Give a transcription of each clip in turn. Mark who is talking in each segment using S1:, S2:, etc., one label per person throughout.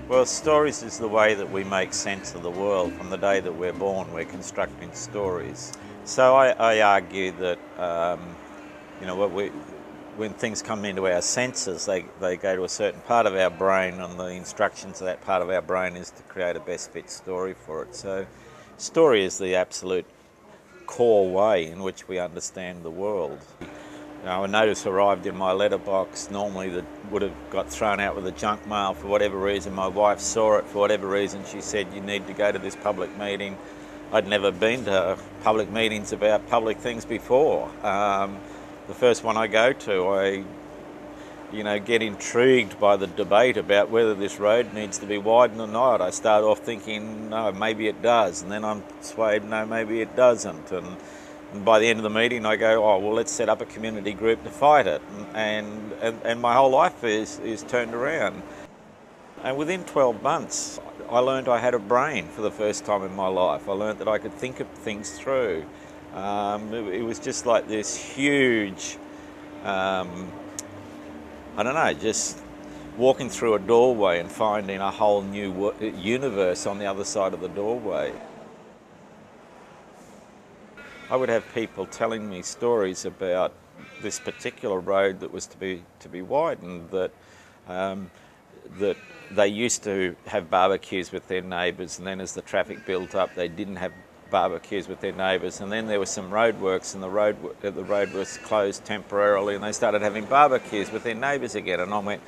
S1: Well, stories is the way that we make sense of the world. From the day that we're born, we're constructing stories. So I argue that when things come into our senses, they go to a certain part of our brain, and the instructions of that part of our brain is to create a best fit story for it. So story is the absolute core way in which we understand the world. A notice arrived in my letterbox, normally that would have got thrown out with a junk mail for whatever reason. My wife saw it for whatever reason. She said, "You need to go to this public meeting." I'd never been to public meetings about public things before. The first one I go to, I get intrigued by the debate about whether this road needs to be widened or not. I start off thinking, no, maybe it does, and then I'm swayed, no, maybe it doesn't. And by the end of the meeting, I go, oh, well, let's set up a community group to fight it. And my whole life is turned around. And within 12 months, I learned I had a brain for the first time in my life. I learned that I could think of things through. It was just like this huge, just walking through a doorway and finding a whole new universe on the other side of the doorway. I would have people telling me stories about this particular road that was to be widened, that they used to have barbecues with their neighbours, and then as the traffic built up, they didn't have barbecues with their neighbours, and then there were some roadworks, and the road was closed temporarily, and they started having barbecues with their neighbours again. And I went,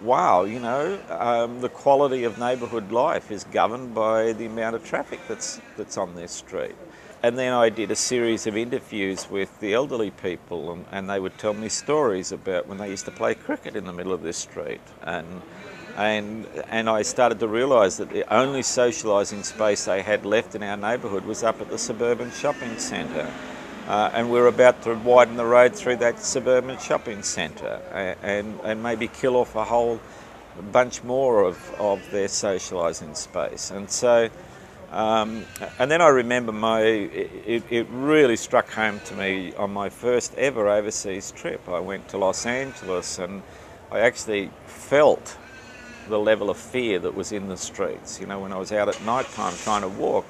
S1: wow, the quality of neighbourhood life is governed by the amount of traffic that's on this street. And then I did a series of interviews with the elderly people, and they would tell me stories about when they used to play cricket in the middle of this street. And I started to realise that the only socialising space they had left in our neighbourhood was up at the suburban shopping centre. And we were about to widen the road through that suburban shopping centre and maybe kill off a whole bunch more of their socialising space. And so, and then I remember it really struck home to me on my first ever overseas trip. I went to Los Angeles, and I actually felt the level of fear that was in the streets. When I was out at night time trying to walk,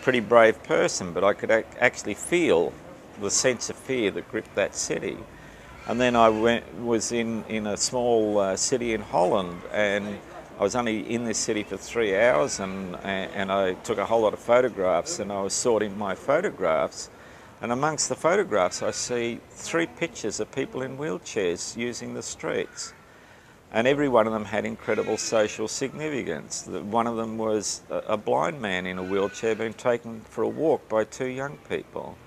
S1: pretty brave person, but I could actually feel the sense of fear that gripped that city. And then I was in a small city in Holland, and I was only in this city for 3 hours, and I took a whole lot of photographs, and I was sorting my photographs, and amongst the photographs I see 3 pictures of people in wheelchairs using the streets. And every one of them had incredible social significance. One of them was a blind man in a wheelchair being taken for a walk by 2 young people.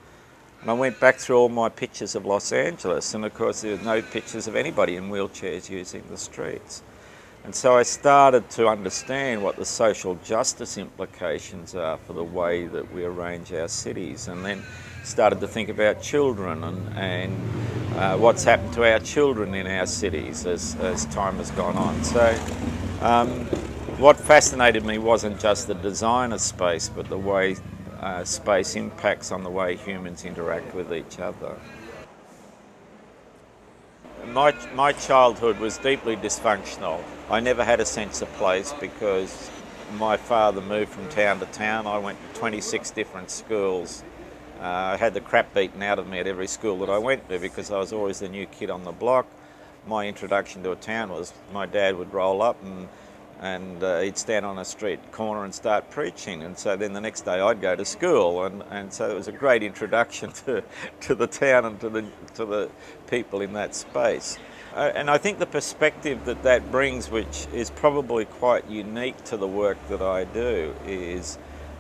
S1: And I went back through all my pictures of Los Angeles, and of course there were no pictures of anybody in wheelchairs using the streets. And so I started to understand what the social justice implications are for the way that we arrange our cities, and then started to think about children and what's happened to our children in our cities as time has gone on. So what fascinated me wasn't just the design of space, but the way space impacts on the way humans interact with each other. My childhood was deeply dysfunctional. I never had a sense of place because my father moved from town to town. I went to 26 different schools. I had the crap beaten out of me at every school that I went to because I was always the new kid on the block. My introduction to a town was my dad would roll up and he'd stand on a street corner and start preaching, and so then the next day I'd go to school, and so it was a great introduction to the town and to the people in that space. And I think the perspective that brings, which is probably quite unique to the work that I do, is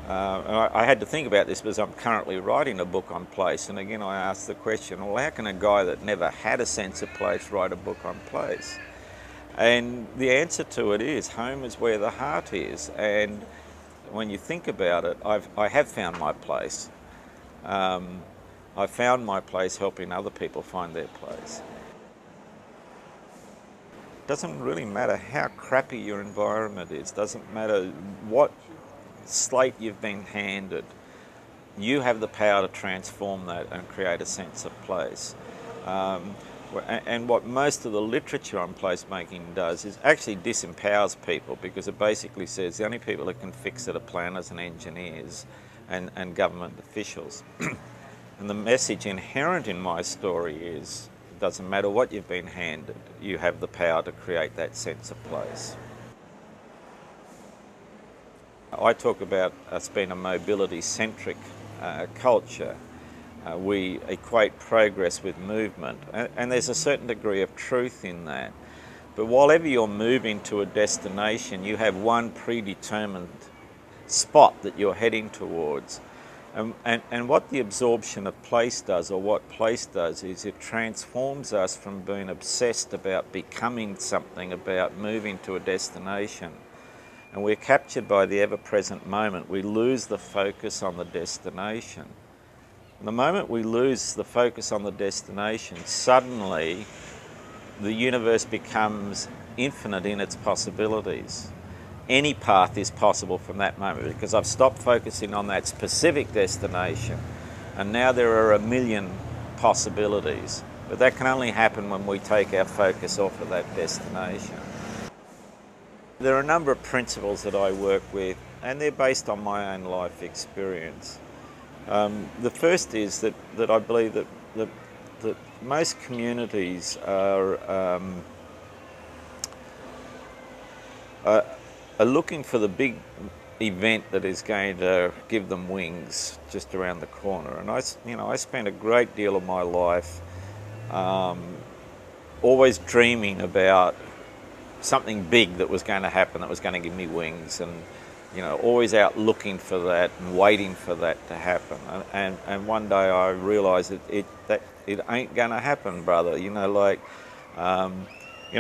S1: I had to think about this because I'm currently writing a book on place, and again I asked the question, well, how can a guy that never had a sense of place write a book on place? And the answer to it is home is where the heart is, and when you think about it, I have found my place. I found my place helping other people find their place. It doesn't really matter how crappy your environment is, doesn't matter what slate you've been handed, you have the power to transform that and create a sense of place. And what most of the literature on placemaking does is actually disempowers people, because it basically says the only people that can fix it are planners and engineers and government officials. And the message inherent in my story is, it doesn't matter what you've been handed, you have the power to create that sense of place. I talk about us being a mobility-centric culture. We equate progress with movement, and there's a certain degree of truth in that. But whenever you're moving to a destination, you have one predetermined spot that you're heading towards. And what the absorption of place does, or what place does, is it transforms us from being obsessed about becoming something, about moving to a destination. And we're captured by the ever-present moment. We lose the focus on the destination. And the moment we lose the focus on the destination, suddenly the universe becomes infinite in its possibilities. Any path is possible from that moment, because I've stopped focusing on that specific destination, and now there are a million possibilities. But that can only happen when we take our focus off of that destination. There are a number of principles that I work with, and they're based on my own life experience. The first is that I believe that most communities are looking for the big event that is going to give them wings just around the corner. And I spent a great deal of my life always dreaming about something big that was going to happen, that was going to give me wings, and always out looking for that and waiting for that to happen. And one day I realised that it ain't going to happen, brother.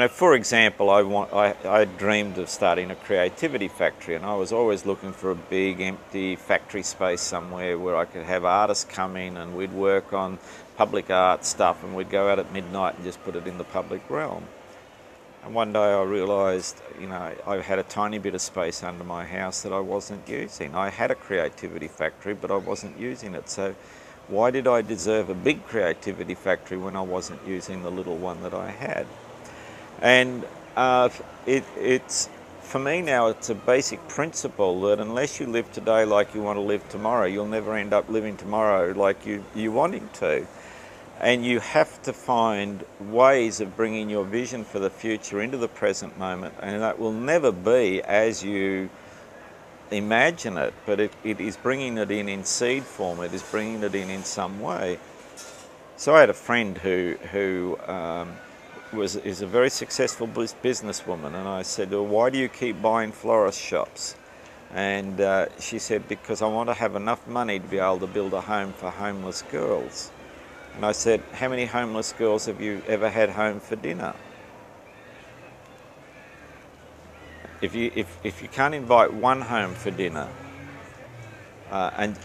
S1: For example, I dreamed of starting a creativity factory, and I was always looking for a big empty factory space somewhere where I could have artists come in, and we'd work on public art stuff, and we'd go out at midnight and just put it in the public realm. And one day I realised, I had a tiny bit of space under my house that I wasn't using. I had a creativity factory, but I wasn't using it. So why did I deserve a big creativity factory when I wasn't using the little one that I had? And it's for me now, it's a basic principle that unless you live today like you want to live tomorrow, you'll never end up living tomorrow like you wanting to. And you have to find ways of bringing your vision for the future into the present moment, and that will never be as you imagine it, but it is bringing it in seed form. It is bringing it in some way. So I had a friend who is a very successful businesswoman, and I said, well, why do you keep buying florist shops? And she said, because I want to have enough money to be able to build a home for homeless girls. And I said, how many homeless girls have you ever had home for dinner? If you can't invite one home for dinner, and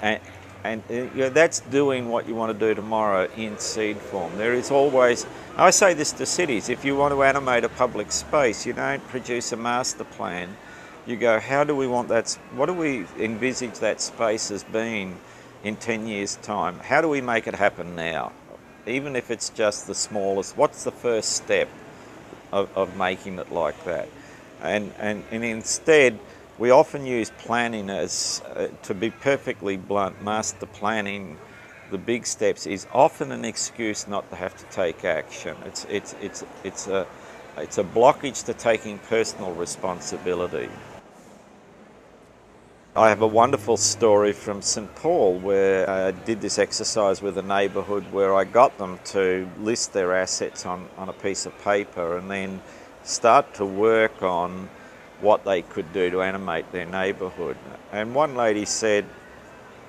S1: that's doing what you want to do tomorrow in seed form. There is always, I say this to cities, if you want to animate a public space, you don't produce a master plan. You go, how do we want that, what do we envisage that space as being in 10 years' time? How do we make it happen now? Even if it's just the smallest, what's the first step of making it like that? And instead, we often use planning as, to be perfectly blunt, master planning, the big steps, is often an excuse not to have to take action. It's a blockage to taking personal responsibility. I have a wonderful story from St. Paul where I did this exercise with a neighbourhood where I got them to list their assets on a piece of paper and then start to work on what they could do to animate their neighbourhood. And one lady said,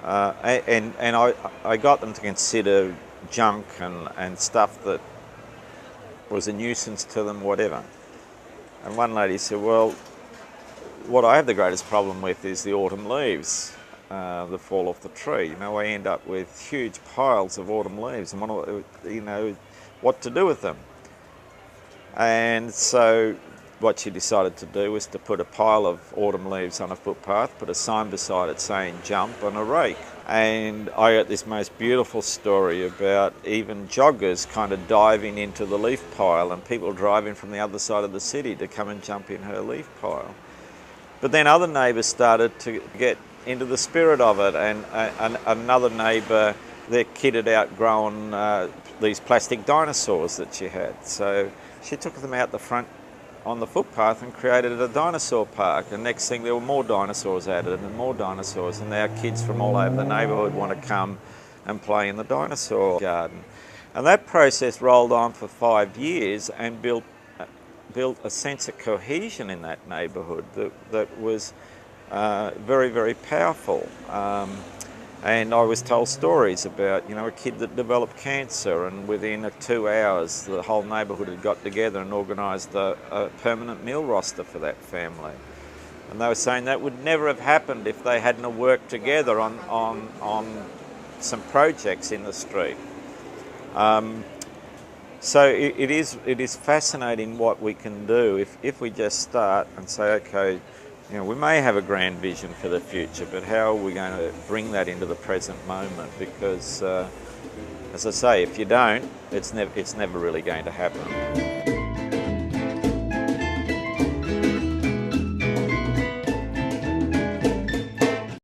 S1: and I got them to consider junk and stuff that was a nuisance to them, whatever. And one lady said, well, what I have the greatest problem with is the autumn leaves that fall off the tree. I end up with huge piles of autumn leaves and what to do with them. And so what she decided to do was to put a pile of autumn leaves on a footpath, put a sign beside it saying jump, and a rake. And I got this most beautiful story about even joggers kind of diving into the leaf pile and people driving from the other side of the city to come and jump in her leaf pile. But then other neighbours started to get into the spirit of it, and another neighbour, their kid had outgrown these plastic dinosaurs that she had. So she took them out the front on the footpath and created a dinosaur park. And next thing there were more dinosaurs added and more dinosaurs, and now kids from all over the neighbourhood want to come and play in the dinosaur garden. And that process rolled on for 5 years and built a sense of cohesion in that neighbourhood that was very, very powerful. And I was told stories about, you know, a kid that developed cancer, and within 2 hours the whole neighbourhood had got together and organised a permanent meal roster for that family. And they were saying that would never have happened if they hadn't worked together on some projects in the street. So it is fascinating what we can do if we just start and say, okay, you know, we may have a grand vision for the future, but how are we going to bring that into the present moment? Because, as I say, if you don't, it's never really going to happen.